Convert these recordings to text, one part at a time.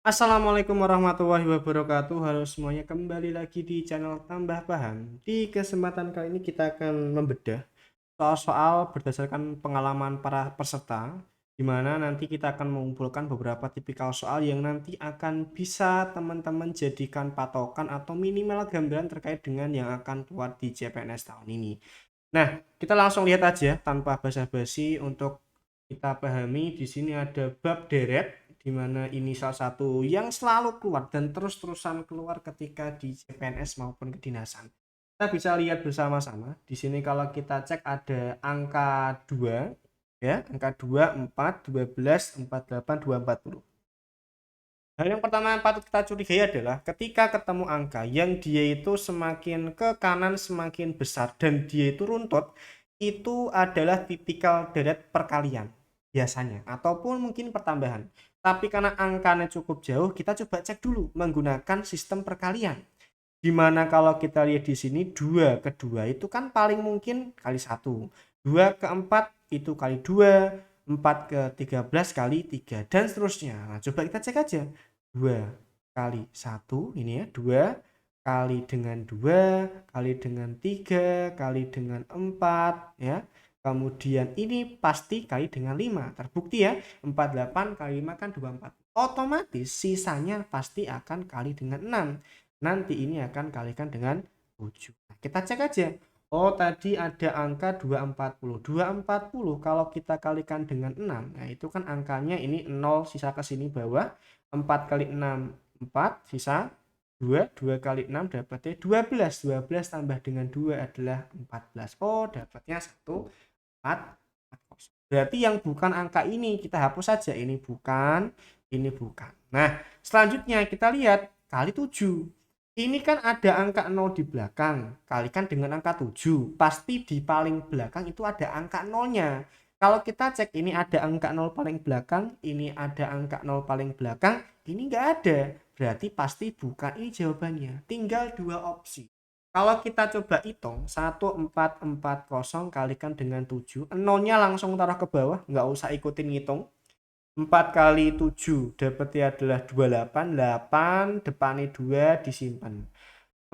Assalamualaikum warahmatullahi wabarakatuh. Halo semuanya, kembali lagi di channel Tambah Paham. Di kesempatan kali ini kita akan membedah soal-soal berdasarkan pengalaman para peserta, di mana nanti kita akan mengumpulkan beberapa tipikal soal yang nanti akan bisa teman-teman jadikan patokan atau minimal gambaran terkait dengan yang akan keluar di CPNS tahun ini. Nah, kita langsung lihat aja tanpa basa-basi untuk kita pahami. Di sini ada bab deret, di mana ini salah satu yang selalu keluar dan terus-terusan keluar ketika di CPNS maupun kedinasan. Kita bisa lihat bersama-sama. Di sini kalau kita cek ada angka 2, ya, angka 2, 4, 12, 48, 240. Hal yang pertama yang patut kita curigai adalah ketika ketemu angka yang dia itu semakin ke kanan semakin besar dan dia itu runtut, itu adalah tipikal deret perkalian biasanya ataupun mungkin pertambahan. Tapi karena angkanya cukup jauh, kita coba cek dulu menggunakan sistem perkalian. Dimana kalau kita lihat di sini 2 ke 2 itu kan paling mungkin kali 1, 2 ke 4 itu kali 2, 4 ke 13 kali 3 dan seterusnya. Nah, coba kita cek aja. 2 kali 1 ini ya, 2 kali dengan 2 kali dengan 3 kali dengan 4 ya. Kemudian ini pasti kali dengan 5. Terbukti ya, 48 kali 5 kan 24. Otomatis sisanya pasti akan kali dengan 6. Nanti ini akan kalikan dengan 7. Nah, kita cek aja. Oh, tadi ada angka 240. 240 kalau kita kalikan dengan 6, nah itu kan angkanya ini 0 sisa ke sini bawah. 4 kali 6, 4, sisa 2. 2 kali 6 dapatnya 12. 12 tambah dengan 2 adalah 14. Oh, dapatnya 1, 4, 4. Berarti yang bukan angka ini kita hapus saja. Ini bukan, ini bukan. Nah, selanjutnya kita lihat kali 7. Ini kan ada angka 0 di belakang, kalikan dengan angka 7. Pasti di paling belakang itu ada angka 0-nya. Kalau kita cek ini ada angka 0 paling belakang, ini ada angka 0 paling belakang, ini nggak ada. Berarti pasti bukan ini jawabannya. Tinggal dua opsi. Kalau kita coba hitung, 1440 kalikan dengan 7, 0-nya langsung taruh ke bawah, nggak usah ikutin ngitung. 4 kali 7 dapatnya adalah 28, 8 depannya 2 disimpan.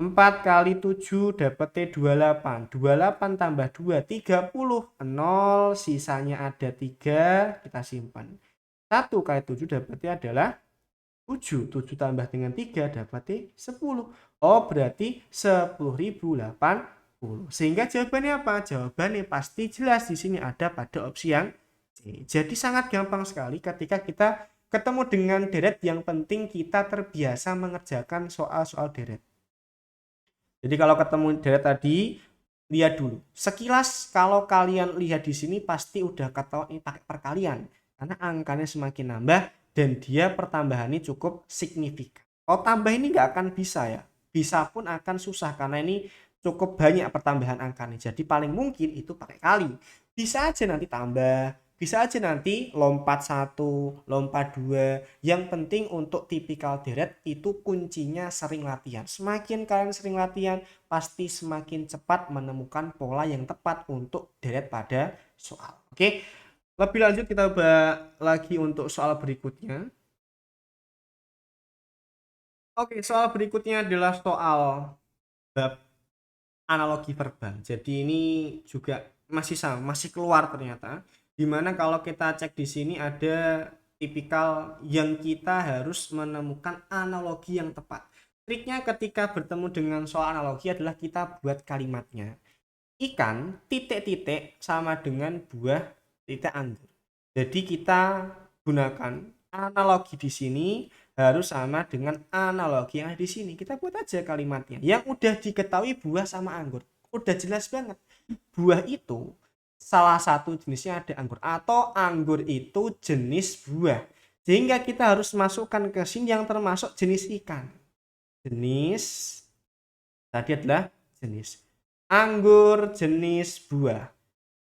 4 kali 7 dapatnya 28, 28 tambah 2 30, 0 sisanya ada 3 kita simpan. 1 kali 7 dapatnya adalah 7, 7 tambah dengan 3 dapatnya 10. Oh, berarti 10.080. Sehingga jawabannya apa? Jawabannya pasti jelas di sini ada pada opsi yang C. Jadi sangat gampang sekali ketika kita ketemu dengan deret, yang penting kita terbiasa mengerjakan soal-soal deret. Jadi kalau ketemu deret tadi, lihat dulu. Sekilas kalau kalian lihat di sini pasti udah ketahuan ini pakai perkalian. Karena angkanya semakin nambah dan dia pertambahannya cukup signifikan. Kalau tambah ini nggak akan bisa ya. Bisa pun akan susah karena ini cukup banyak pertambahan angkanya. Jadi paling mungkin itu pakai kali. Bisa aja nanti tambah, bisa aja nanti lompat 1, lompat 2. Yang penting untuk tipikal deret itu kuncinya sering latihan. Semakin kalian sering latihan, pasti semakin cepat menemukan pola yang tepat untuk deret pada soal. Oke, lebih lanjut kita bahas lagi untuk soal berikutnya. Oke, soal berikutnya adalah soal bab analogi verbal. Jadi ini juga masih sama, masih keluar ternyata. Dimana kalau kita cek di sini ada tipikal yang kita harus menemukan analogi yang tepat. Triknya ketika bertemu dengan soal analogi adalah kita buat kalimatnya. Ikan titik-titik sama dengan buah titik anggur. Jadi kita gunakan analogi di sini harus sama dengan analogi yang ada di sini. Kita buat aja kalimatnya. Yang udah diketahui buah sama anggur. Udah jelas banget. Buah itu salah satu jenisnya ada anggur, atau anggur itu jenis buah. Sehingga kita harus masukkan ke sini yang termasuk jenis ikan. Jenis tadi adalah jenis anggur, jenis buah.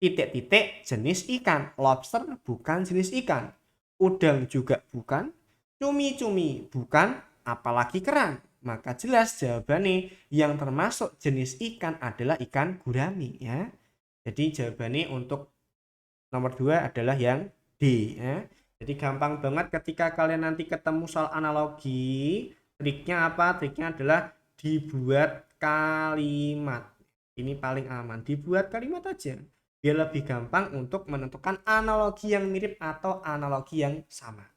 Titik-titik jenis ikan. Lobster bukan jenis ikan. Udang juga bukan. Cumi-cumi bukan. Apalagi kerang. Maka jelas jawabannya yang termasuk jenis ikan adalah ikan gurami ya. Jadi jawabannya untuk nomor 2 adalah yang D ya. Jadi gampang banget ketika kalian nanti ketemu soal analogi, triknya apa? Triknya adalah dibuat kalimat. Ini paling aman, dibuat kalimat aja. Biar lebih gampang untuk menentukan analogi yang mirip atau analogi yang sama.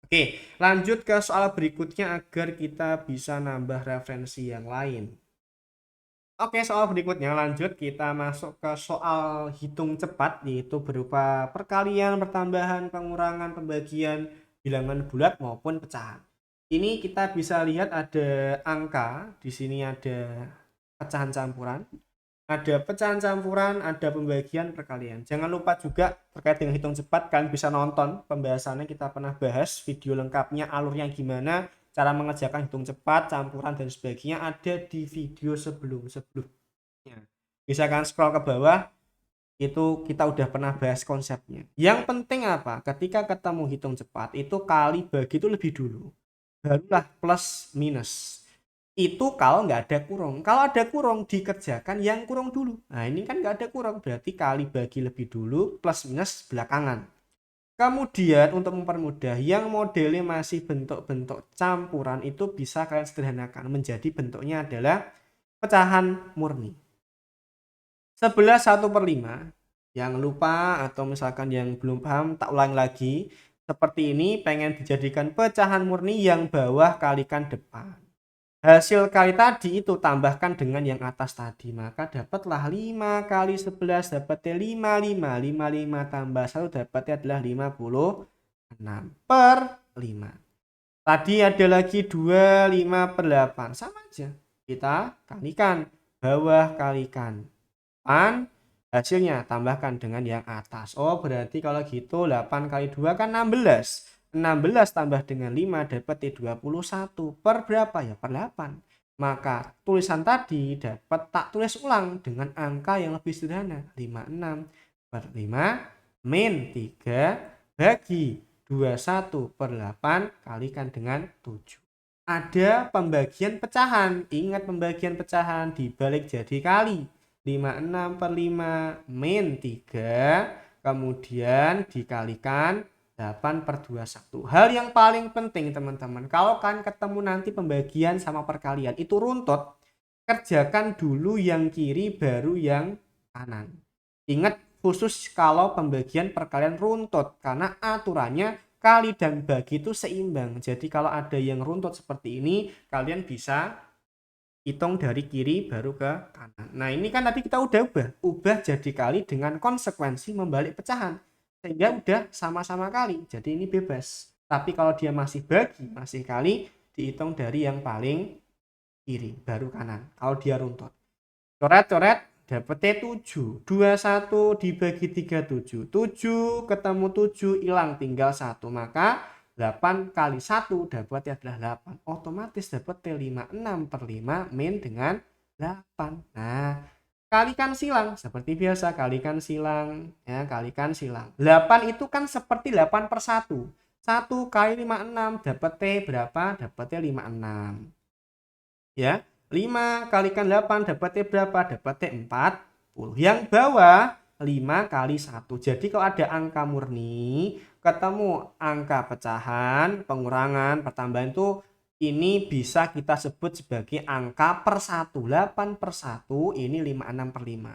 Oke, lanjut ke soal berikutnya agar kita bisa nambah referensi yang lain. Oke, soal berikutnya lanjut kita masuk ke soal hitung cepat, yaitu berupa perkalian, pertambahan, pengurangan, pembagian, bilangan bulat maupun pecahan. Ini kita bisa lihat ada angka, di sini ada pecahan campuran, ada pembagian, perkalian. Jangan lupa juga terkait dengan hitung cepat, kalian bisa nonton pembahasannya, kita pernah bahas video lengkapnya, alurnya gimana, cara mengerjakan hitung cepat, campuran dan sebagainya ada di video sebelumnya. Bisa kan scroll ke bawah, itu kita udah pernah bahas konsepnya. Yang penting apa? Ketika ketemu hitung cepat itu kali bagi itu lebih dulu, barulah plus minus. Itu kalau nggak ada kurung. Kalau ada kurung dikerjakan yang kurung dulu. Nah ini kan nggak ada kurung, berarti kali bagi lebih dulu, plus minus belakangan. Kemudian untuk mempermudah, yang modelnya masih bentuk-bentuk campuran itu bisa kalian sederhanakan menjadi bentuknya adalah pecahan murni. 11 1/5. Yang lupa atau misalkan yang belum paham, tak ulang lagi. Seperti ini, pengen dijadikan pecahan murni, yang bawah kalikan depan. Hasil kali tadi itu tambahkan dengan yang atas tadi, maka dapatlah 5 kali 11 dapatnya 55. 55 tambah 1 dapatnya adalah 56 per 5. Tadi ada lagi 25 per 8, sama aja, kita kalikan, bawah kalikan 8, hasilnya tambahkan dengan yang atas. Oh berarti kalau gitu 8 kali 2 kan 16. 16 tambah dengan 5 dapat 21 per berapa ya? Per 8. Maka tulisan tadi dapat tak tulis ulang dengan angka yang lebih sederhana, 56 per 5 min 3 bagi 21 per 8 kalikan dengan 7. Ada pembagian pecahan, ingat pembagian pecahan dibalik jadi kali. 56 per 5 min 3 kemudian dikalikan 8 per 21. Hal yang paling penting teman-teman, kalau kan ketemu nanti pembagian sama perkalian itu runtut, kerjakan dulu yang kiri baru yang kanan. Ingat khusus kalau pembagian perkalian runtut, karena aturannya kali dan bagi itu seimbang. Jadi kalau ada yang runtut seperti ini, kalian bisa hitung dari kiri baru ke kanan. Nah ini kan tadi kita udah ubah jadi kali dengan konsekuensi membalik pecahan, sehingga udah sama-sama kali, jadi ini bebas. Tapi kalau dia masih bagi, masih kali, dihitung dari yang paling kiri baru kanan kalau dia runtut. Coret-coret dapetnya 7. 21 dibagi 3 7. 7 ketemu 7 hilang tinggal 1, maka 8 kali 1 dapatnya adalah 8. Otomatis dapatnya 56 per 5 min dengan 8. Nah, kalikan silang seperti biasa, kalikan silang ya, kalikan silang. 8 itu kan seperti 8 per 1. 1 kali 56 dapatnya berapa? Dapatnya 56. Ya, 5 kalikan 8 dapatnya berapa? Dapatnya 40. Yang bawah 5 kali 1. Jadi kalau ada angka murni, ketemu angka pecahan, pengurangan, pertambahan itu, ini bisa kita sebut sebagai angka per 1. 8 per 1 ini 56 per 5.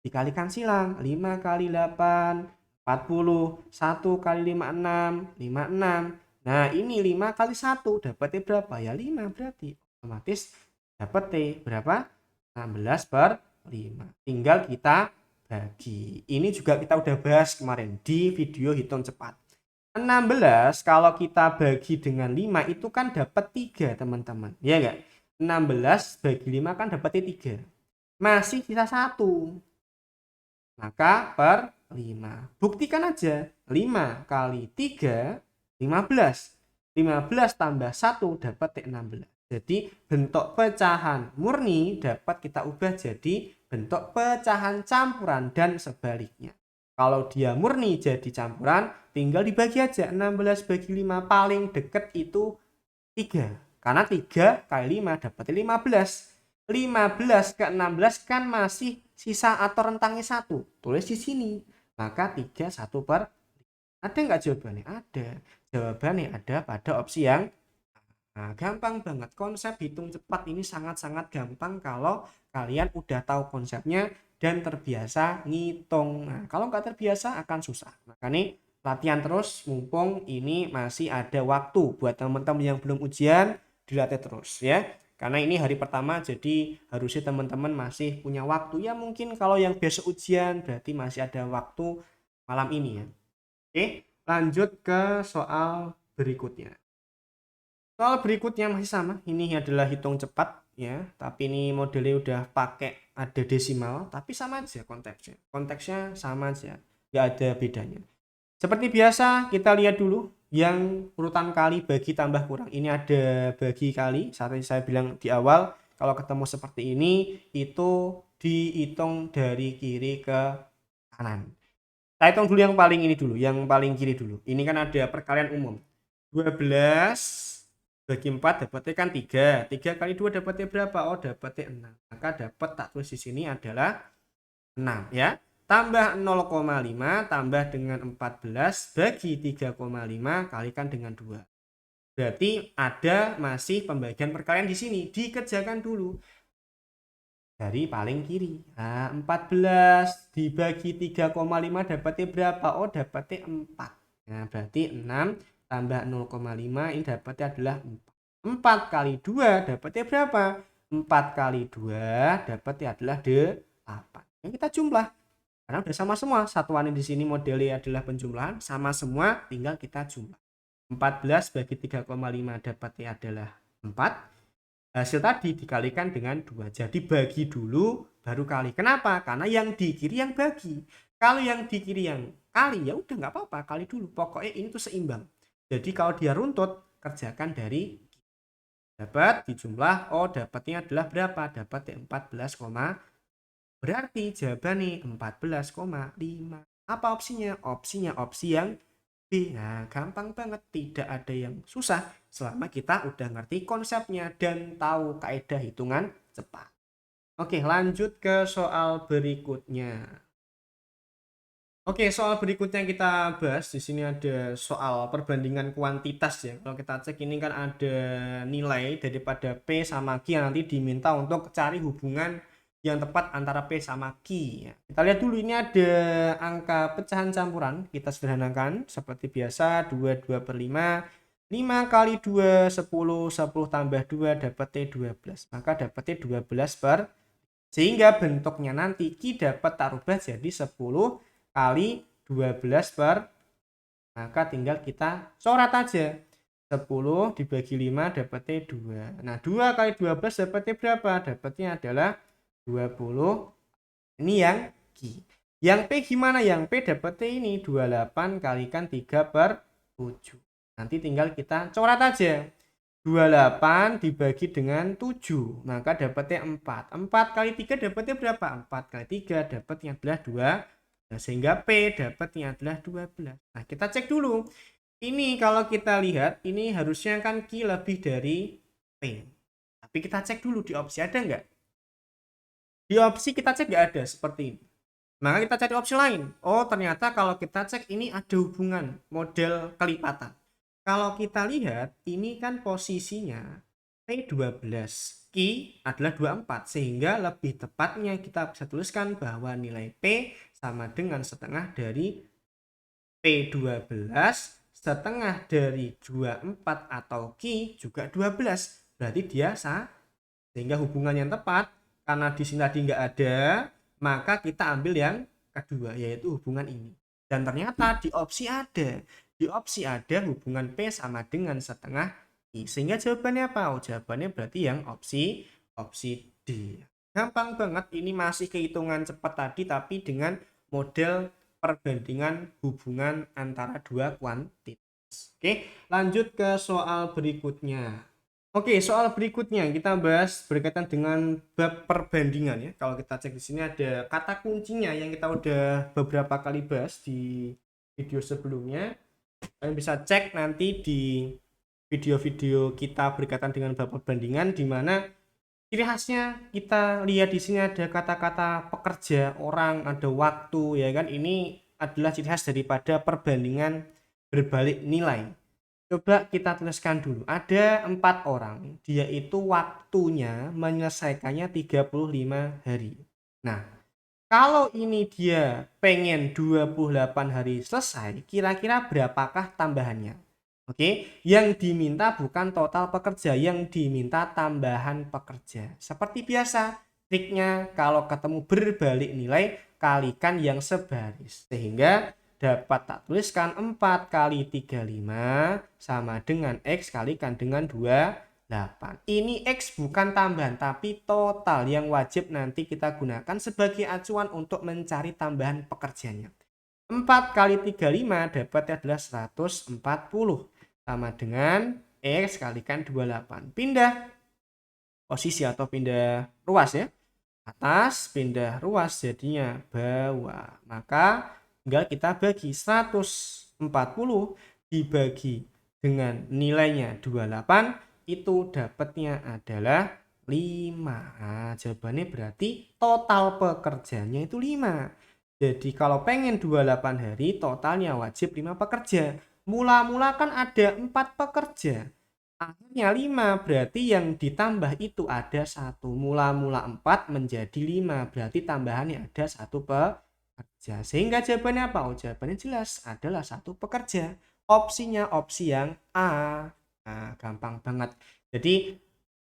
Dikalikan silang, 5 kali 8 40, 1 kali 56 56. Nah ini 5 kali 1 dapatnya berapa ya? 5, berarti otomatis dapat T berapa? 16 per 5. Tinggal kita bagi. Ini juga kita udah bahas kemarin di video hitung cepat. 16 kalau kita bagi dengan 5 itu kan dapat 3 teman-teman. Ya enggak? 16 bagi 5 kan dapatnya 3. Masih sisa 1. Maka per 5. Buktikan aja. 5 kali 3 15. 15 tambah 1 dapat 16. Jadi bentuk pecahan murni dapat kita ubah jadi bentuk pecahan campuran dan sebaliknya. Kalau dia murni jadi campuran, tinggal dibagi aja. 16 bagi 5 paling deket itu 3. Karena 3 kali 5 dapat 15. 15 ke 16 kan masih sisa atau rentangnya 1. Tulis di sini. Maka 3 1 per Ada nggak jawabannya? Ada. Jawabannya ada pada opsi yang gampang banget. Konsep hitung cepat ini sangat-sangat gampang kalau kalian udah tahu konsepnya dan terbiasa ngitung. Nah, kalau nggak terbiasa akan susah. Makanya latihan terus mumpung ini masih ada waktu buat teman-teman yang belum ujian, dilatih terus ya. Karena ini hari pertama jadi harusnya teman-teman masih punya waktu. Ya mungkin kalau yang biasa ujian berarti masih ada waktu malam ini ya. Oke, lanjut ke soal berikutnya. Soal berikutnya masih sama. Ini adalah hitung cepat ya, tapi ini modelnya udah pakai ada desimal, tapi sama aja konteksnya. Konteksnya sama aja, nggak ada bedanya. Seperti biasa, kita lihat dulu yang urutan kali bagi tambah kurang. Ini ada bagi kali, saat saya bilang di awal, kalau ketemu seperti ini, itu dihitung dari kiri ke kanan. Saya hitung dulu yang paling ini dulu, yang paling kiri dulu. Ini kan ada perkalian umum. 12 bagi 4 dapatnya kan 3. 3 kali 2 dapatnya berapa? Oh, dapatnya 6. Maka dapat tak tulis di sini adalah 6 ya. Tambah 0,5 tambah dengan 14 bagi 3,5 kalikan dengan 2. Berarti ada masih pembagian perkalian di sini. Dikerjakan dulu dari paling kiri. Nah, 14 dibagi 3,5 dapatnya berapa? Oh, dapatnya 4. Nah, berarti 6 tambah 0,5 ini dapatnya adalah 4. 4 kali 2 dapatnya berapa? 4 kali 2 dapatnya adalah 8. Yang kita jumlah. Karena udah sama semua. Satuannya di sini modelnya adalah penjumlahan. Sama semua, tinggal kita jumlah. 14 bagi 3,5 dapatnya adalah 4. Hasil tadi dikalikan dengan 2. Jadi bagi dulu baru kali. Kenapa? Karena yang di kiri yang bagi. Kalau yang di kiri yang kali ya udah nggak apa-apa, kali dulu. Pokoknya ini tuh seimbang. Jadi kalau dia runtut, kerjakan dari dapat dijumlah. Oh, dapatnya adalah berapa? Dapatnya 14, berarti jawabannya 14,5. Apa opsinya? Opsinya opsi yang B. Nah, gampang banget, tidak ada yang susah selama kita udah ngerti konsepnya dan tahu kaidah hitungan cepat. Oke, lanjut ke soal berikutnya. Oke, soal berikutnya kita bahas di sini ada soal perbandingan kuantitas ya. Kalau kita cek ini kan ada nilai daripada P sama Q yang nanti diminta untuk cari hubungan yang tepat antara P sama Q ya. Kita lihat dulu ini ada angka pecahan campuran, kita sederhanakan seperti biasa 22/5. 5 kali 2 10, 10 tambah 2 dapatnya 12. Maka dapatnya 12 per, sehingga bentuknya nanti Q dapat tak rubah jadi 10 kali 12 per, maka tinggal kita coret aja. 10 dibagi 5 dapatnya 2. Nah, 2 kali 12 dapatnya berapa? Dapatnya adalah 20. Ini yang Q. Yang P gimana? Yang P dapatnya ini 28 kalikan 3/7. Nanti tinggal kita coret aja. 28 dibagi dengan 7, maka dapatnya 4. 4 kali 3 dapatnya berapa? 4 kali 3 dapatnya adalah 2. Nah, sehingga P dapatnya adalah 12. Nah, kita cek dulu. Ini kalau kita lihat, ini harusnya kan Q lebih dari P. Tapi kita cek dulu di opsi ada nggak? Di opsi kita cek nggak ada seperti ini. Maka kita cari opsi lain. Oh, ternyata kalau kita cek ini ada hubungan model kelipatan. Kalau kita lihat, ini kan posisinya P12, Q adalah 24, sehingga lebih tepatnya kita bisa tuliskan bahwa nilai P sama dengan setengah dari P12 setengah dari 24 atau Q juga 12. Berarti dia sah, sehingga hubungan yang tepat, karena di sini tadi nggak ada, maka kita ambil yang kedua, yaitu hubungan ini. Dan ternyata di opsi ada. Di opsi ada hubungan P sama dengan setengah I. Sehingga jawabannya apa? Oh, jawabannya berarti yang opsi D. Gampang banget, ini masih kehitungan cepat tadi, tapi dengan model perbandingan hubungan antara dua kuantitas. Oke, lanjut ke soal berikutnya. Oke, soal berikutnya kita bahas berkaitan dengan bab perbandingan ya. Kalau kita cek di sini ada kata kuncinya yang kita udah beberapa kali bahas di video sebelumnya. Kalian bisa cek nanti di video-video kita berkaitan dengan bab perbandingan, di mana ciri khasnya kita lihat di sini ada kata-kata pekerja, orang, ada waktu ya kan. Ini adalah ciri khas daripada perbandingan berbalik nilai. Coba kita tuliskan dulu. Ada 4 orang. Dia itu waktunya menyelesaikannya 35 hari. Nah, kalau ini dia pengen 28 hari selesai, kira-kira berapakah tambahannya? Oke, yang diminta bukan total pekerja, yang diminta tambahan pekerja. Seperti biasa, triknya kalau ketemu berbalik nilai, kalikan yang sebaris. Sehingga dapat tak tuliskan 4 kali 35 sama dengan X kalikan dengan 28. Ini X bukan tambahan tapi total yang wajib nanti kita gunakan sebagai acuan untuk mencari tambahan pekerjanya. 4 kali 35 dapatnya adalah 140 sama dengan X kalikan 28. Pindah posisi atau pindah ruas ya. Atas pindah ruas jadinya bawah. Maka tinggal kita bagi 140 dibagi dengan nilainya 28 itu dapatnya adalah 5. Nah, jawabannya berarti total pekerjanya itu 5. Jadi kalau pengen 28 hari totalnya wajib 5 pekerja. Mula-mula kan ada 4 pekerja. Akhirnya 5 berarti yang ditambah itu ada 1. Mula-mula 4 menjadi 5 berarti tambahannya ada 1 pekerja. Sehingga jawabannya apa? Oh, jawabannya jelas adalah 1 pekerja. Opsinya opsi yang A. Nah, gampang banget. Jadi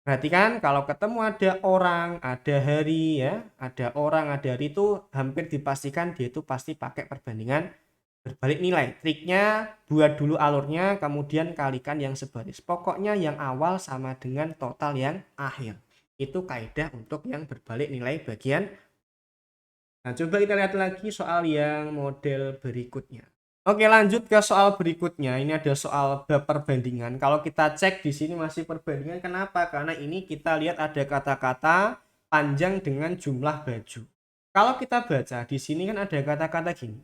perhatikan kalau ketemu ada orang, ada hari ya, ada orang, ada hari itu hampir dipastikan dia itu pasti pakai perbandingan berbalik nilai. Triknya buat dulu alurnya kemudian kalikan yang sebaris. Pokoknya yang awal sama dengan total yang akhir. Itu kaidah untuk yang berbalik nilai bagian. Nah, coba kita lihat lagi soal yang model berikutnya. Oke, lanjut ke soal berikutnya. Ini ada soal bab perbandingan. Kalau kita cek di sini masih perbandingan. Kenapa? Karena ini kita lihat ada kata-kata panjang dengan jumlah baju. Kalau kita baca di sini kan ada kata-kata gini.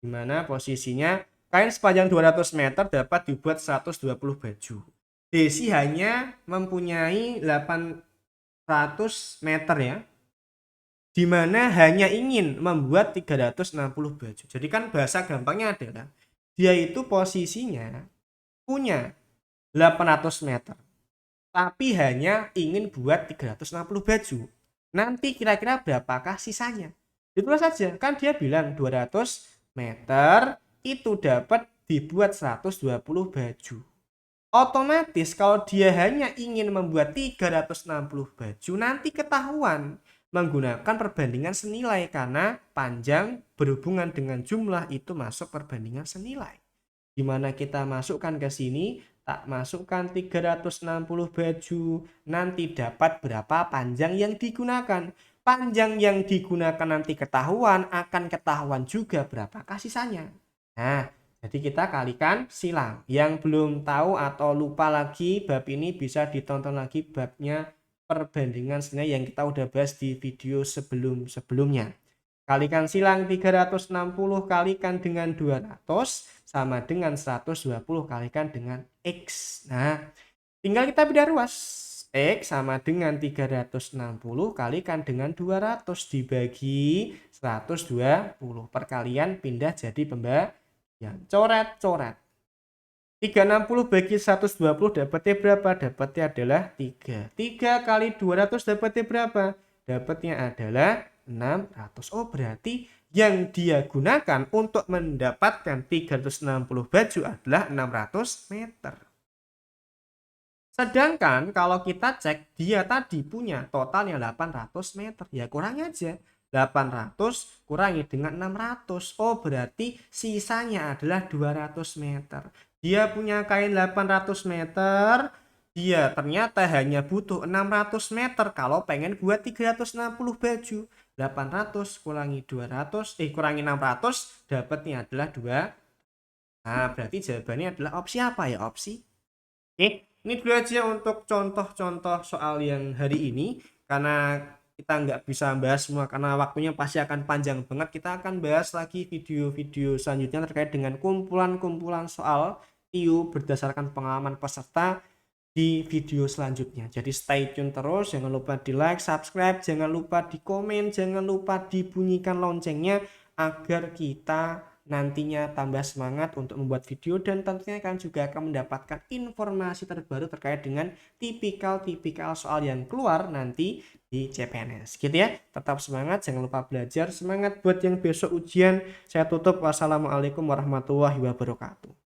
Di mana posisinya kain sepanjang 200 meter dapat dibuat 120 baju. Desi hanya mempunyai 800 meter ya. Di mana hanya ingin membuat 360 baju. Jadi kan bahasa gampangnya adalah dia itu posisinya punya 800 meter. Tapi hanya ingin buat 360 baju. Nanti kira-kira berapakah sisanya? Itulah saja. Kan dia bilang 200 meter itu dapat dibuat 120 baju. Otomatis kalau dia hanya ingin membuat 360 baju nanti ketahuan menggunakan perbandingan senilai karena panjang berhubungan dengan jumlah itu masuk perbandingan senilai. Di mana kita masukkan ke sini, tak masukkan 360 baju, nanti dapat berapa panjang yang digunakan. Panjang yang digunakan nanti ketahuan, akan ketahuan juga berapakah sisanya. Nah, jadi kita kalikan silang. Yang belum tahu atau lupa lagi bab ini bisa ditonton lagi babnya perbandingan senilai yang kita udah bahas di video sebelumnya. Kalikan silang 360 kalikan dengan 200 sama dengan 120 kalikan dengan X. Nah, tinggal kita beda ruas. X sama dengan 360 kalikan dengan 200 dibagi 120. Perkalian pindah jadi pembagian. Coret-coret. 360 bagi 120 dapatnya berapa? Dapatnya adalah 3. 3 kali 200 dapatnya berapa? Dapatnya adalah 600. Oh, berarti yang dia gunakan untuk mendapatkan 360 baju adalah 600 meter. Sedangkan kalau kita cek dia tadi punya totalnya 800 meter. Ya kurangi aja. 800 kurangi dengan 600. Oh, berarti sisanya adalah 200 meter. Dia punya kain 800 meter, dia ternyata hanya butuh 600 meter kalau pengen buat 360 baju. 800 kurangi 200, kurangi 600, dapatnya adalah 2. Nah, berarti jawabannya adalah opsi apa ya? Opsi. Oke, ini dulu aja untuk contoh-contoh soal yang hari ini. Karena kita nggak bisa bahas semua karena waktunya pasti akan panjang banget. Kita akan bahas lagi video-video selanjutnya terkait dengan kumpulan-kumpulan soal TIU berdasarkan pengalaman peserta di video selanjutnya. Jadi stay tune terus, jangan lupa di like, subscribe, jangan lupa di komen, jangan lupa dibunyikan loncengnya agar kita nantinya tambah semangat untuk membuat video dan tentunya kan juga akan mendapatkan informasi terbaru terkait dengan tipikal-tipikal soal yang keluar nanti di CPNS gitu ya. Tetap semangat, jangan lupa belajar, semangat buat yang besok ujian. Saya tutup, wassalamualaikum warahmatullahi wabarakatuh.